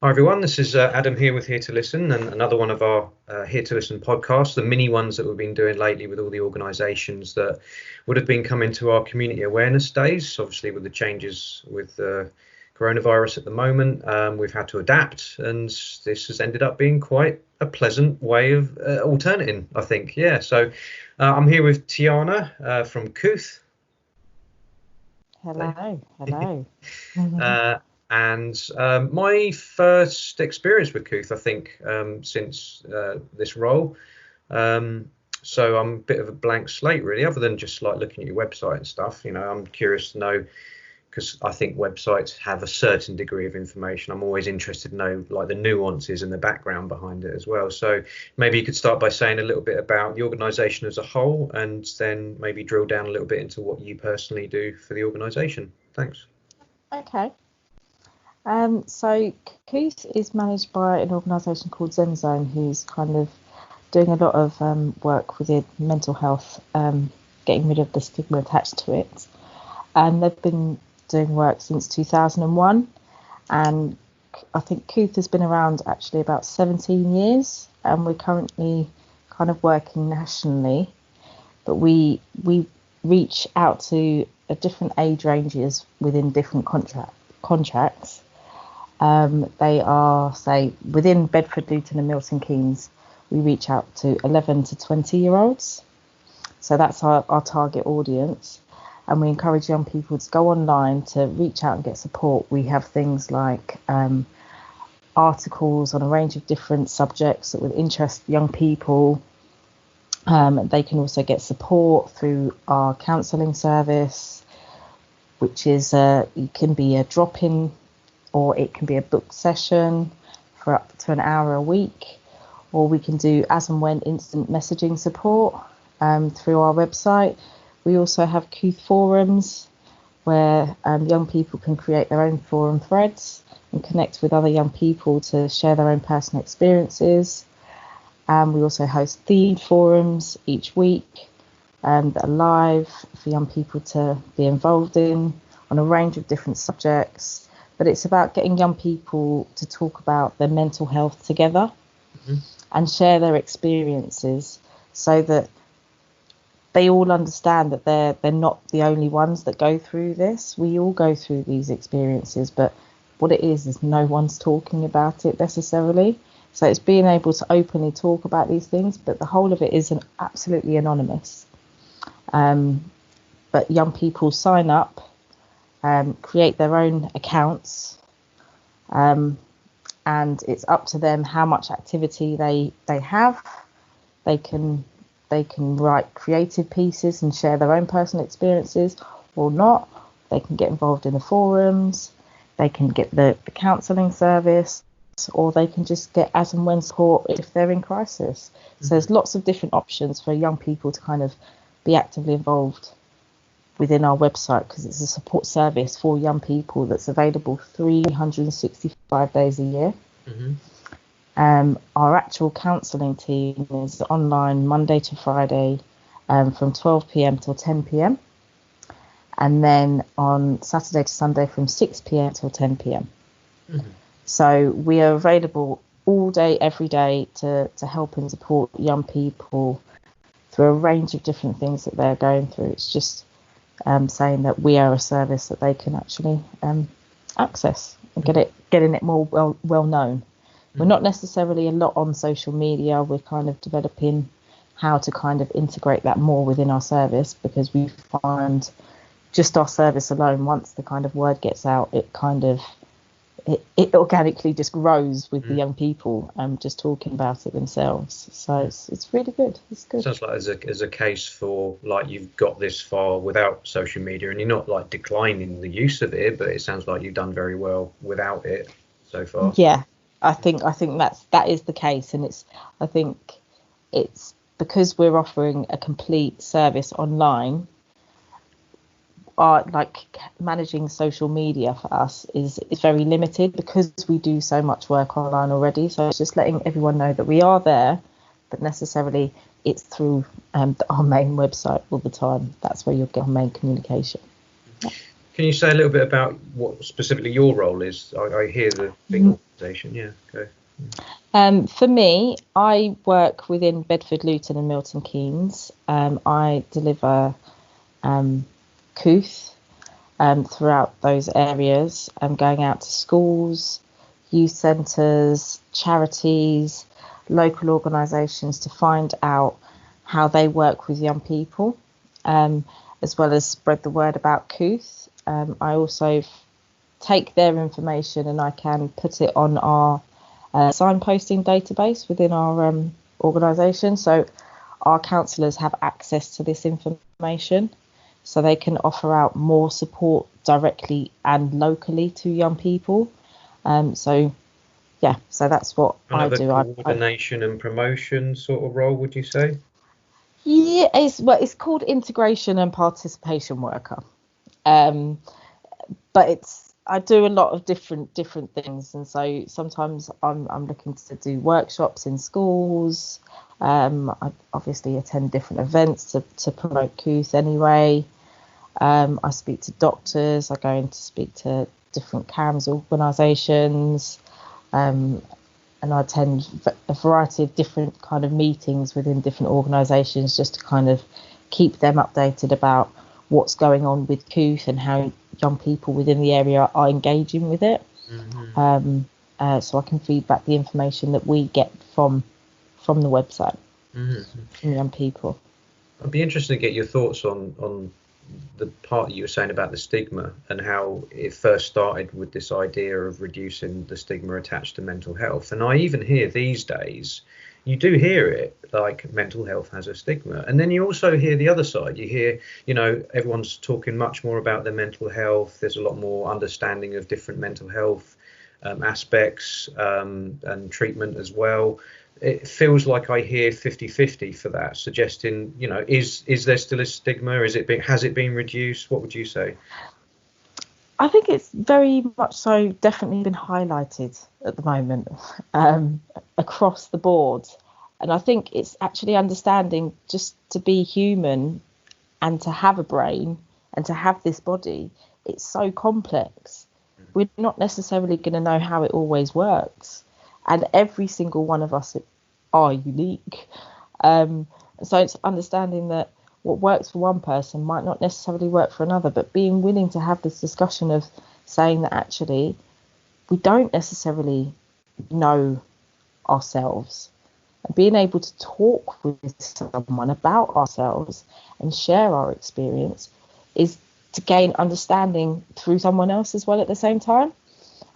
Hi everyone, this is Adam here with Here to Listen, and another one of our Here to Listen podcasts, the mini ones that we've been doing lately with all the organisations that would have been coming to our community awareness days. Obviously, with the changes with the coronavirus at the moment, we've had to adapt, and this has ended up being quite a pleasant way of alternating, I think. Yeah, so I'm here with Tiana from Kooth. Hello. And my first experience with Kooth, I think, since this role. So I'm a bit of a blank slate, really, other than just like looking at your website and stuff. You know, I'm curious to know, because I think websites have a certain degree of information. I'm always interested to know like the nuances and the background behind it as well. So maybe you could start by saying a little bit about the organisation as a whole, and then maybe drill down a little bit into what you personally do for the organisation. Thanks. Okay. So Kooth is managed by an organisation called Zen Zone, who's kind of doing a lot of work within mental health, getting rid of the stigma attached to it. And they've been doing work since 2001. And I think Kooth has been around actually about 17 years. And we're currently kind of working nationally. But we reach out to different age ranges within different contracts. They are, say, within Bedford, Luton and Milton Keynes, we reach out to 11 to 20-year-olds. So that's our target audience. And we encourage young people to go online to reach out and get support. We have things like articles on a range of different subjects that would interest young people. They can also get support through our counselling service, which is it can be a drop-in, or it can be a booked session for up to an hour a week, or we can do as and when instant messaging support through our website. We also have Kooth forums where young people can create their own forum threads and connect with other young people to share their own personal experiences. We also host themed forums each week that are live for young people to be involved in on a range of different subjects. But it's about getting young people to talk about their mental health together and share their experiences, so that they all understand that they're not the only ones that go through this. We all go through these experiences, but what it is no one's talking about it necessarily. So it's being able to openly talk about these things, but the whole of it is absolutely anonymous. But young people sign up, create their own accounts, and it's up to them how much activity they have. They can write creative pieces and share their own personal experiences, or not. They can get involved in the forums. They can get the counselling service, or they can just get as and when support if they're in crisis. So there's lots of different options for young people to kind of be actively involved within our website, because it's a support service for young people that's available 365 days a year. Our actual counselling team is online Monday to Friday from 12 p.m. till 10 p.m. and then on Saturday to Sunday from 6 p.m. till 10 p.m. So we are available all day, every day to help and support young people through a range of different things that they're going through. It's just saying that we are a service that they can actually access and getting it more well known. We're not necessarily a lot on social media. We're kind of developing how to kind of integrate that more within our service, because we find just our service alone, once the kind of word gets out, it kind of it organically just grows with the young people just talking about it themselves. So it's really good. It's good. Sounds like as a case for like you've got this far without social media, and you're not like declining the use of it, but it sounds like you've done very well without it so far. Yeah, I think that is the case, and I think it's because we're offering a complete service online. Like managing social media for us is very limited, because we do so much work online already. So it's just letting everyone know that we are there, but necessarily it's through our main website all the time. That's where you'll get our main communication. Can you say a little bit about what specifically your role is? I hear the thing all the organisation? Yeah, go. For me, I work within Bedford, Luton and Milton Keynes. I deliver Kooth throughout those areas. I'm going out to schools, youth centres, charities, local organisations to find out how they work with young people, as well as spread the word about Kooth. I also take their information and I can put it on our signposting database within our organisation. So our counsellors have access to this information, so they can offer out more support directly and locally to young people. So that's what I do. Coordination and promotion sort of role, would you say? Yeah, it's called integration and participation worker. But I do a lot of different things, and so sometimes I'm looking to do workshops in schools. I obviously attend different events to promote Kooth anyway. I speak to doctors. I go in to speak to different CAMS organisations, and I attend a variety of different kind of meetings within different organisations just to kind of keep them updated about what's going on with Kooth and how young people within the area are engaging with it. Mm-hmm. So I can feed back the information that we get from the website, mm-hmm. from young people. I'd be interested to get your thoughts on the part that you were saying about the stigma and how it first started with this idea of reducing the stigma attached to mental health. And I even hear these days, you do hear it, like mental health has a stigma. And then you also hear the other side. You hear, everyone's talking much more about their mental health. There's a lot more understanding of different mental health aspects and treatment as well. It feels like I hear 50-50 for that, suggesting, is there still a stigma? Has it been reduced? What would you say? I think it's very much so definitely been highlighted at the moment across the board. And I think it's actually understanding just to be human and to have a brain and to have this body. It's so complex. We're not necessarily going to know how it always works. And every single one of us are unique. So it's understanding that what works for one person might not necessarily work for another, but being willing to have this discussion of saying that actually we don't necessarily know ourselves, and being able to talk with someone about ourselves and share our experience is to gain understanding through someone else as well at the same time.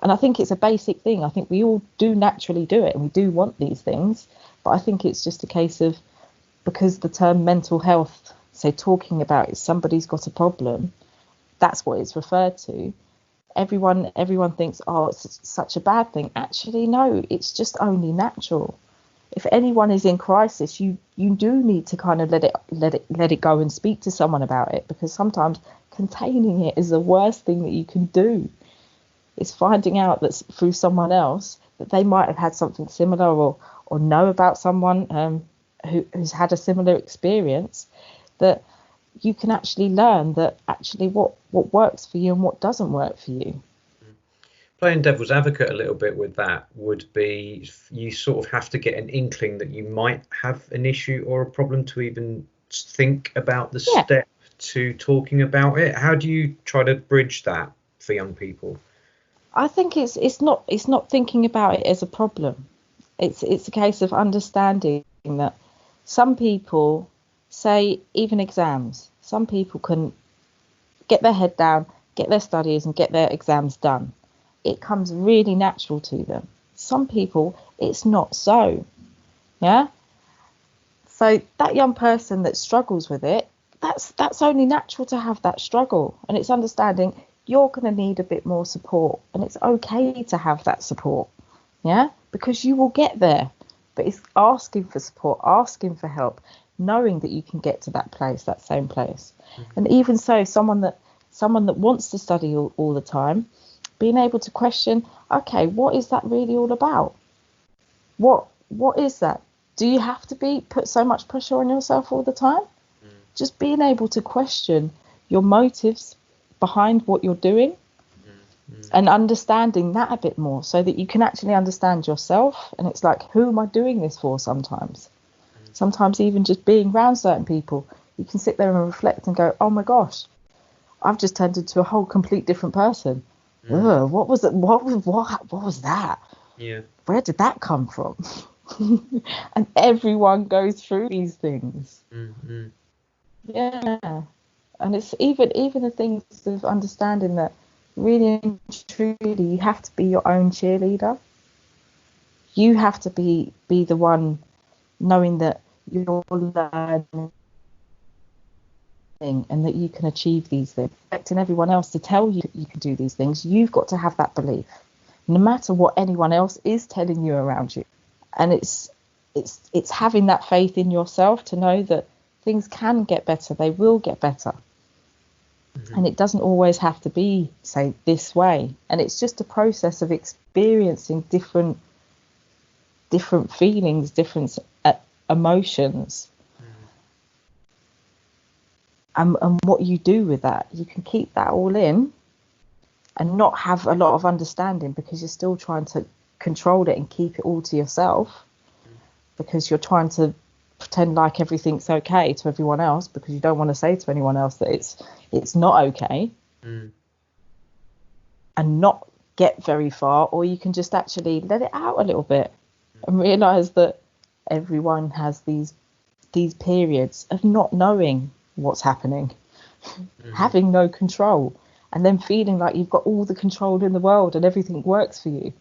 And I think it's a basic thing. I think we all do naturally do it and we do want these things, but I think it's just a case of, because the term mental health, so talking about if somebody's got a problem, that's what it's referred to. Everyone thinks, oh, it's such a bad thing. Actually, no, it's just only natural. If anyone is in crisis, you do need to kind of let it go and speak to someone about it, because sometimes containing it is the worst thing that you can do. It's finding out that through someone else that they might have had something similar or know about someone who's had a similar experience, that you can actually learn that actually what works for you and what doesn't work for you. Playing devil's advocate a little bit with that would be, you sort of have to get an inkling that you might have an issue or a problem to even think about the step to talking about it. How do you try to bridge that for young people? I think it's not thinking about it as a problem. It's a case of understanding that some people, say even exams, some people can get their head down, get their studies and get their exams done. It comes really natural to them. Some people, it's not so. Yeah. So that young person that struggles with it, that's only natural to have that struggle. And it's understanding you're going to need a bit more support, and it's okay to have that support. Yeah, because you will get there. But it's asking for support, asking for help, knowing that you can get to that place, that same place. Mm-hmm. And even so, someone that wants to study all the time, being able to question, okay, what is that really all about? What is that? Do you have to put so much pressure on yourself all the time? Mm. Just being able to question your motives behind what you're doing, and understanding that a bit more so that you can actually understand yourself. And it's like, who am I doing this for? Sometimes even just being around certain people, you can sit there and reflect and go, oh my gosh, I've just turned into a whole complete different person. Ugh, what was it? What was that? Yeah. Where did that come from? And everyone goes through these things. Mm-hmm. Yeah. And it's even the things of understanding that really and truly you have to be your own cheerleader. You have to be the one knowing that you're learning and that you can achieve these things. Expecting everyone else to tell you that you can do these things, you've got to have that belief, no matter what anyone else is telling you around you. And it's having that faith in yourself to know that things can get better, they will get better. Mm-hmm. And it doesn't always have to be, say, this way. And it's just a process of experiencing different feelings, different emotions. And what you do with that, you can keep that all in and not have a lot of understanding because you're still trying to control it and keep it all to yourself, because you're trying to pretend like everything's okay to everyone else because you don't want to say to anyone else that it's not okay, and not get very far. Or you can just actually let it out a little bit and realize that everyone has these periods of not knowing what's happening, having no control, and then feeling like you've got all the control in the world and everything works for you.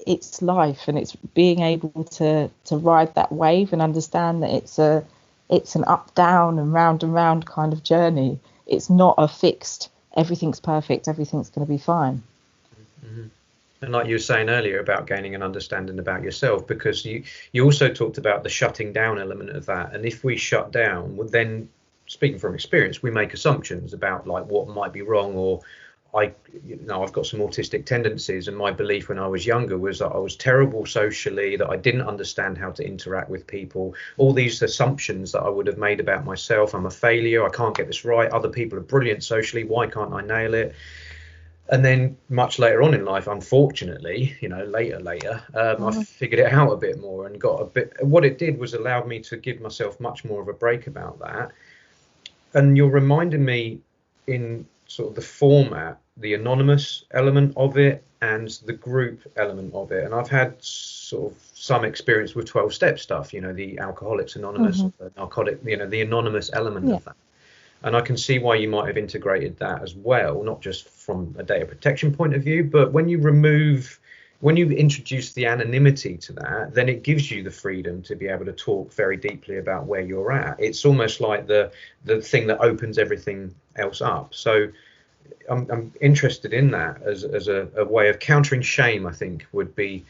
It's life, and it's being able to ride that wave and understand that it's an up, down and round kind of journey. It's not a fixed, everything's perfect, everything's going to be fine. Mm-hmm. And like you were saying earlier about gaining an understanding about yourself, because you also talked about the shutting down element of that. And if we shut down, well, then, speaking from experience, we make assumptions about like what might be wrong, or I've got some autistic tendencies, and my belief when I was younger was that I was terrible socially, that I didn't understand how to interact with people. All these assumptions that I would have made about myself. I'm a failure. I can't get this right. Other people are brilliant socially. Why can't I nail it? And then much later on in life, unfortunately, later, I figured it out a bit more and got a bit. What it did was allowed me to give myself much more of a break about that. And you're reminding me in sort of the format, the anonymous element of it and the group element of it. And I've had sort of some experience with 12-step stuff, the Alcoholics Anonymous, the narcotic, the anonymous element of that. And I can see why you might have integrated that as well, not just from a data protection point of view, but when you introduce the anonymity to that, then it gives you the freedom to be able to talk very deeply about where you're at. It's almost like the thing that opens everything else up. So I'm interested in that as a way of countering shame. I think would be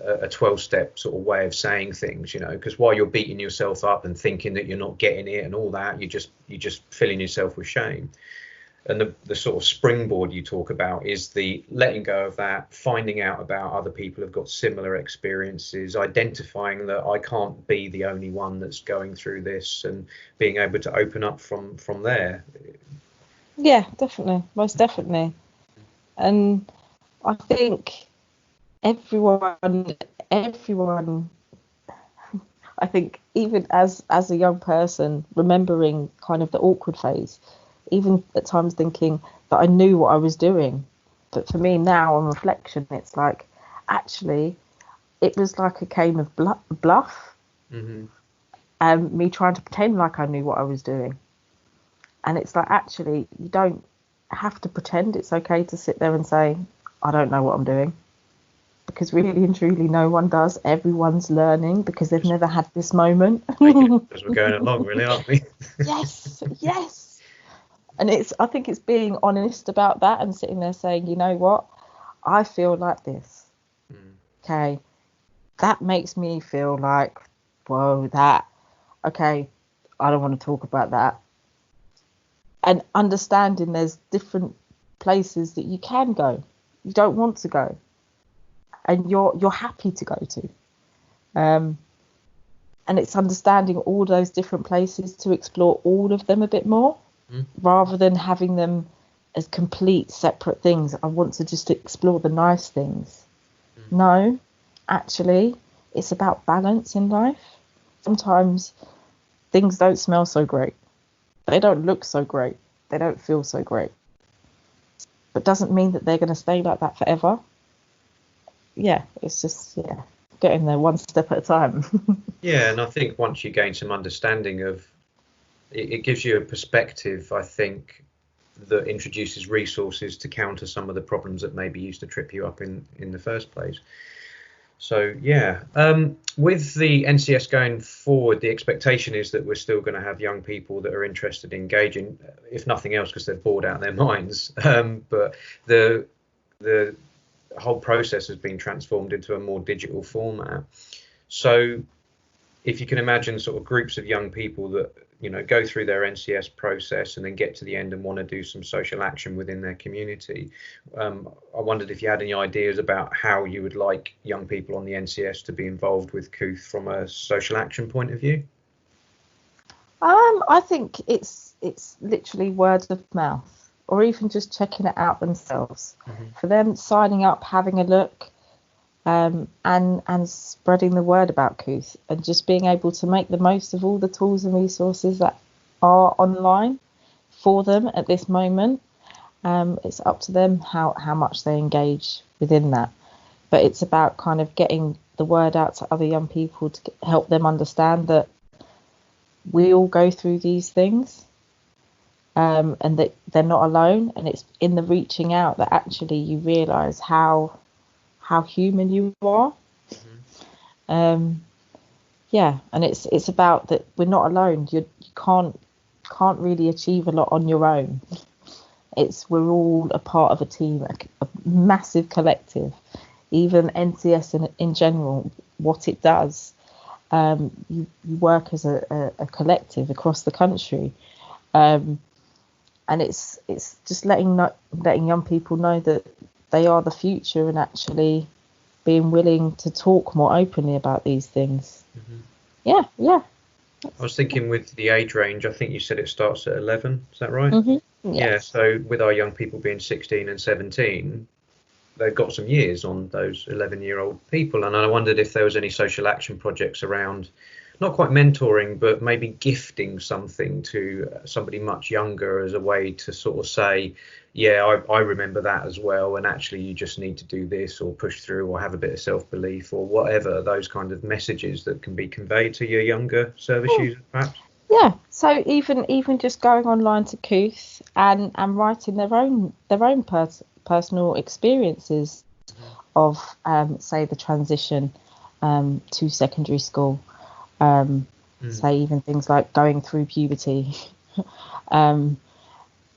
a 12-step sort of way of saying things, because while you're beating yourself up and thinking that you're not getting it and all that, you're just filling yourself with shame. And the sort of springboard you talk about is the letting go of that, finding out about other people who've got similar experiences, identifying that I can't be the only one that's going through this, and being able to open up from there. Yeah, definitely, most definitely. And I think everyone, I think even as a young person, remembering kind of the awkward phase, even at times thinking that I knew what I was doing. But for me now, on reflection, it's like, actually, it was like a game of bluff. And me trying to pretend like I knew what I was doing. And it's like, actually, you don't have to pretend. It's okay to sit there and say, I don't know what I'm doing. Because really and truly, no one does. Everyone's learning because they've never had this moment. Because we're going along, really, aren't we? Yes. And I think it's being honest about that and sitting there saying, you know what, I feel like this. Okay, that makes me feel like, whoa, okay, I don't want to talk about that. And understanding there's different places that you can go, you don't want to go, and you're happy to go to. And it's understanding all those different places to explore all of them a bit more, rather than having them as complete separate things. I want to just explore the nice things. No, actually, it's about balance in life. Sometimes things don't smell so great. They don't look so great. They don't feel so great. But doesn't mean that they're going to stay like that forever. Yeah, it's just, getting there one step at a time. Yeah, and I think once you gain some understanding of it, it gives you a perspective, I think, that introduces resources to counter some of the problems that maybe used to trip you up in the first place. So yeah, with the NCS going forward, the expectation is that we're still going to have young people that are interested in engaging, if nothing else, because they're bored out of their minds. But the whole process has been transformed into a more digital format. So if you can imagine sort of groups of young people that, you know, go through their NCS process and then get to the end and want to do some social action within their community, I wondered if you had any ideas about how you would like young people on the NCS to be involved with Kooth from a social action point of view. I think it's literally word of mouth, or even just checking it out themselves. For them, signing up, having a look, and spreading the word about Kooth, and just being able to make the most of all the tools and resources that are online for them at this moment. It's up to them how much they engage within that, but it's about kind of getting the word out to other young people to help them understand that we all go through these things, and that they're not alone. And it's in the reaching out that actually you realise how human you are. And it's about that we're not alone. You can't really achieve a lot on your own. We're all a part of a team, a massive collective. Even NCS in general, what it does, you work as a collective across the country, and it's just letting young people know that they are the future, and actually being willing to talk more openly about these things. Yeah. I was thinking with the age range, I think you said it starts at 11, is that right? Yes. Yeah, so with our young people being 16 and 17, they've got some years on those 11-year-old people. And I wondered if there was any social action projects around, not quite mentoring, but maybe gifting something to somebody much younger as a way to sort of say, yeah, I remember that as well, and actually you just need to do this or push through or have a bit of self-belief or whatever, those kind of messages that can be conveyed to your younger service users perhaps. Yeah, so even just going online to Kooth and writing their own personal experiences of say the transition to secondary school, say even things like going through puberty,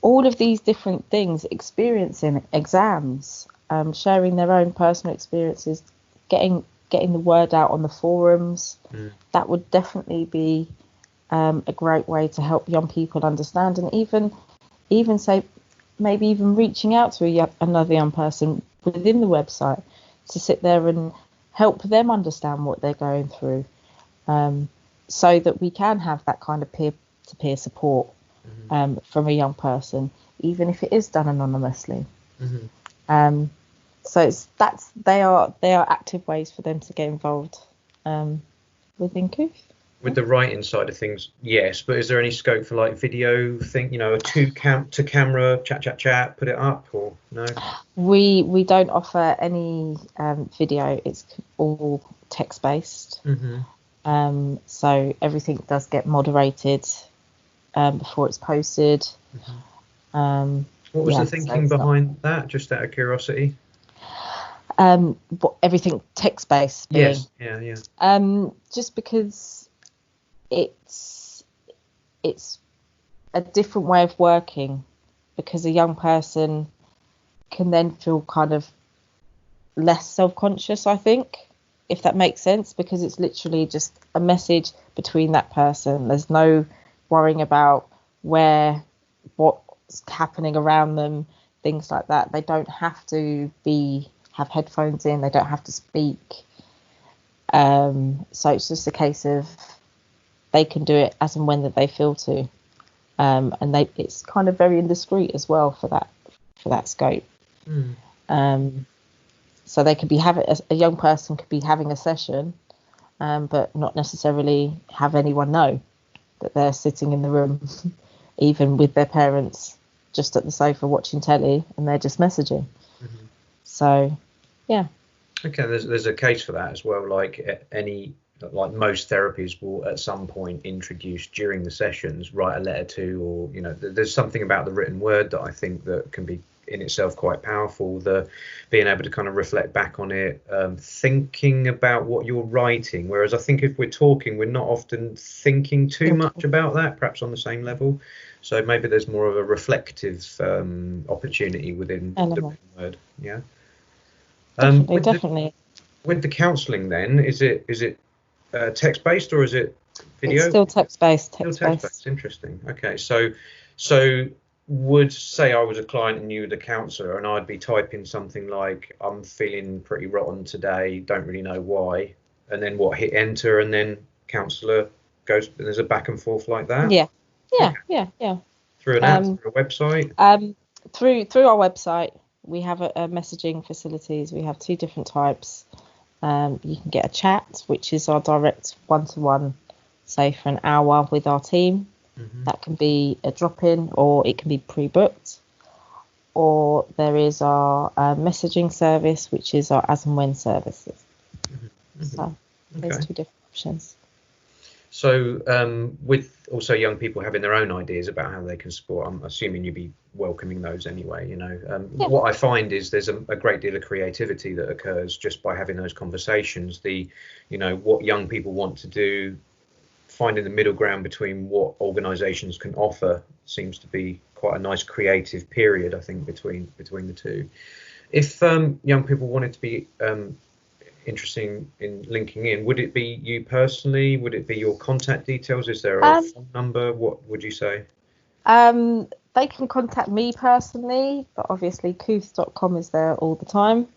all of these different things, experiencing exams, sharing their own personal experiences, getting the word out on the forums. That would definitely be a great way to help young people understand, and even say maybe even reaching out to another young person within the website to sit there and help them understand what they're going through, so that we can have that kind of peer-to-peer support from a young person, even if it is done anonymously. So they are active ways for them to get involved within Kooth. With the writing side of things, yes, but is there any scope for like video thing, you know, a to camera chat, put it up, or no? We don't offer any video. It's all text based. So everything does get moderated before it's posted. What was the thinking behind that, just out of curiosity? Everything text based. Yes. Yeah. Just because it's a different way of working, because a young person can then feel kind of less self-conscious, I think, if that makes sense, because it's literally just a message between that person. There's no worrying about what's happening around them, things like that. They don't have to have headphones in, they don't have to speak, so it's just a case of they can do it as and when that they feel to, and it's kind of very indiscreet as well for for that scope. Mm. So they could be having a young person could be having a session, but not necessarily have anyone know that they're sitting in the room, even with their parents just at the sofa watching telly, and they're just messaging. Mm-hmm. So, yeah. Okay, there's a case for that as well. Like most therapies will at some point introduce during the sessions, write a letter to, or there's something about the written word that I think that can be in itself quite powerful. The being able to kind of reflect back on it, thinking about what you're writing. Whereas I think if we're talking, we're not often thinking too much about that, perhaps on the same level. So maybe there's more of a reflective opportunity within the written word. Yeah. Definitely. With the counselling, then, is it text based or is it video? It's still text based. Still text based. Interesting. Okay, so would say I was a client and you were the counsellor, and I'd be typing something like, "I'm feeling pretty rotten today, don't really know why," and then hit enter, and then counsellor goes, and there's a back and forth like that. Yeah. Okay. Yeah. Through an app, through a website. Through our website, we have a messaging facilities. We have 2 different types. You can get a chat, which is our direct one-to-one, say for an hour with our team. Mm-hmm. That can be a drop-in, or it can be pre-booked. Or there is our messaging service, which is our as and when services. Mm-hmm. So there's 2 different options. So with also young people having their own ideas about how they can support, I'm assuming you'd be welcoming those anyway. What I find is there's a great deal of creativity that occurs just by having those conversations. What young people want to do, finding the middle ground between what organisations can offer seems to be quite a nice creative period, I think, between the two. If young people wanted to be interesting in linking in, would it be you personally? Would it be your contact details? Is there a phone number? What would you say? They can contact me personally, but obviously Kooth.com is there all the time.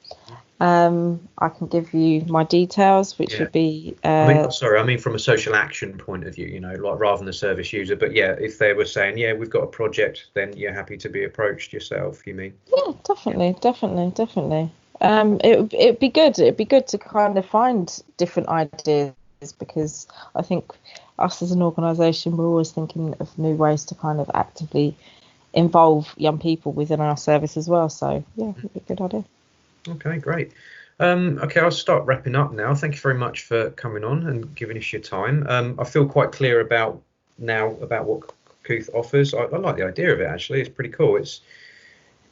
I can give you my details, which would be I mean from a social action point of view, like rather than a service user. But yeah, if they were saying, we've got a project, then you're happy to be approached yourself, you mean? Yeah, definitely. It'd be good. It'd be good to kind of find different ideas, because I think us as an organisation, we're always thinking of new ways to kind of actively involve young people within our service as well. So yeah, it'd be a good idea. Okay, great. Okay, I'll start wrapping up now. Thank you very much for coming on and giving us your time. I feel quite clear about what Kooth offers. I like the idea of it, actually. It's pretty cool.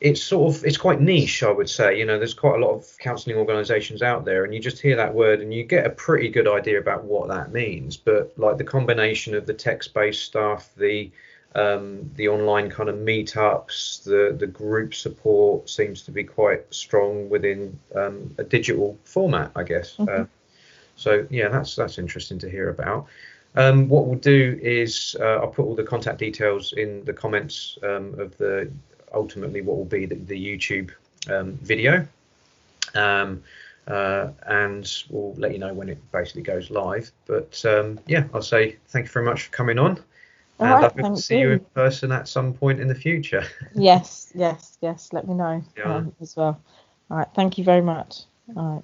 It's quite niche, I would say. There's quite a lot of counselling organisations out there, and you just hear that word and you get a pretty good idea about what that means. But like the combination of the text-based stuff, the online kind of meetups, the group support seems to be quite strong within a digital format, I guess. Mm-hmm. So yeah, that's interesting to hear about. What we'll do is I'll put all the contact details in the comments of ultimately what will be the YouTube video, and we'll let you know when it basically goes live. But I'll say thank you very much for coming on. And I hope to see you in person at some point in the future. Yes. Let me know as well. All right. Thank you very much. All right.